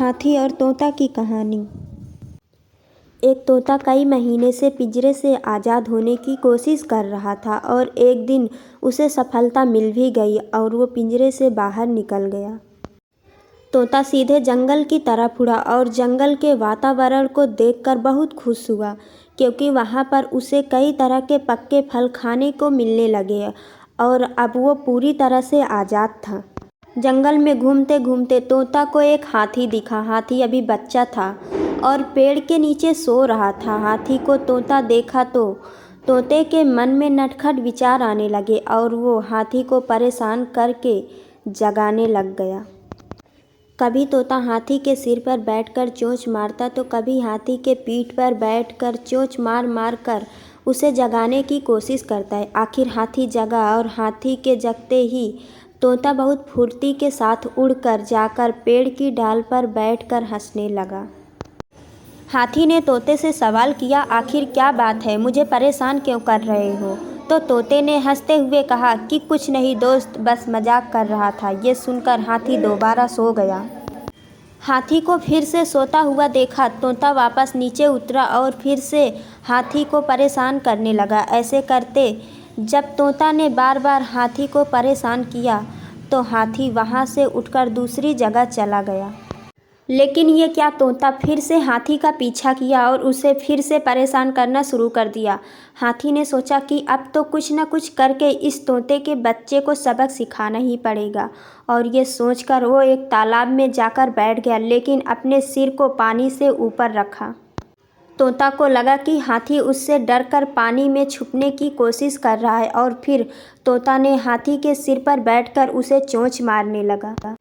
हाथी और तोता की कहानी। एक तोता कई महीने से पिंजरे से आज़ाद होने की कोशिश कर रहा था और एक दिन उसे सफलता मिल भी गई और वो पिंजरे से बाहर निकल गया। तोता सीधे जंगल की तरफ उड़ा और जंगल के वातावरण को देखकर बहुत खुश हुआ, क्योंकि वहाँ पर उसे कई तरह के पक्के फल खाने को मिलने लगे और अब वो पूरी तरह से आज़ाद था। जंगल में घूमते घूमते तोता को एक हाथी दिखा। हाथी अभी बच्चा था और पेड़ के नीचे सो रहा था। हाथी को तोता देखा तो तोते के मन में नटखट विचार आने लगे और वो हाथी को परेशान करके जगाने लग गया। कभी तोता हाथी के सिर पर बैठकर चोंच मारता तो कभी हाथी के पीठ पर बैठकर चोंच मार मार कर उसे जगाने की कोशिश करता है। आखिर हाथी जगा और हाथी के जगते ही तोता बहुत फुर्ती के साथ उड़कर जाकर पेड़ की डाल पर बैठकर हंसने लगा। हाथी ने तोते से सवाल किया, आखिर क्या बात है, मुझे परेशान क्यों कर रहे हो? तो तोते ने हंसते हुए कहा कि कुछ नहीं दोस्त, बस मजाक कर रहा था। ये सुनकर हाथी दोबारा सो गया। हाथी को फिर से सोता हुआ देखा। तोता वापस नीचे उतरा और फिर से हाथी को परेशान करने लगा। ऐसे करते जब तोता ने बार बार हाथी को परेशान किया तो हाथी वहाँ से उठकर दूसरी जगह चला गया। लेकिन ये क्या, तोता फिर से हाथी का पीछा किया और उसे फिर से परेशान करना शुरू कर दिया। हाथी ने सोचा कि अब तो कुछ न कुछ करके इस तोते के बच्चे को सबक सिखाना ही पड़ेगा, और ये सोचकर वो एक तालाब में जाकर बैठ गया, लेकिन अपने सिर को पानी से ऊपर रखा। तोता को लगा कि हाथी उससे डरकर पानी में छुपने की कोशिश कर रहा है और फिर तोता ने हाथी के सिर पर बैठकर उसे चोंच मारने लगा।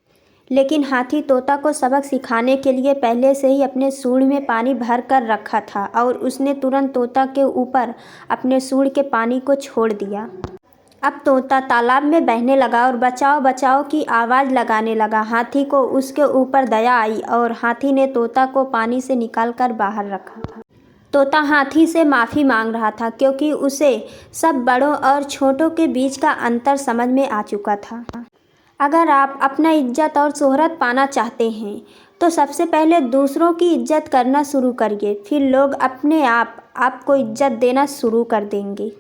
लेकिन हाथी तोता को सबक सिखाने के लिए पहले से ही अपने सूंड में पानी भर कर रखा था और उसने तुरंत तोता के ऊपर अपने सूंड के पानी को छोड़ दिया। अब तोता तालाब में बहने लगा और बचाओ बचाओ की आवाज़ लगाने लगा। हाथी को उसके ऊपर दया आई और हाथी ने तोता को पानी से निकालकर बाहर रखा। तोता हाथी से माफ़ी मांग रहा था, क्योंकि उसे सब बड़ों और छोटों के बीच का अंतर समझ में आ चुका था। अगर आप अपना इज्जत और शोहरत पाना चाहते हैं तो सबसे पहले दूसरों की इज्जत करना शुरू करिए, फिर लोग अपने आप आपको इज्जत देना शुरू कर देंगे।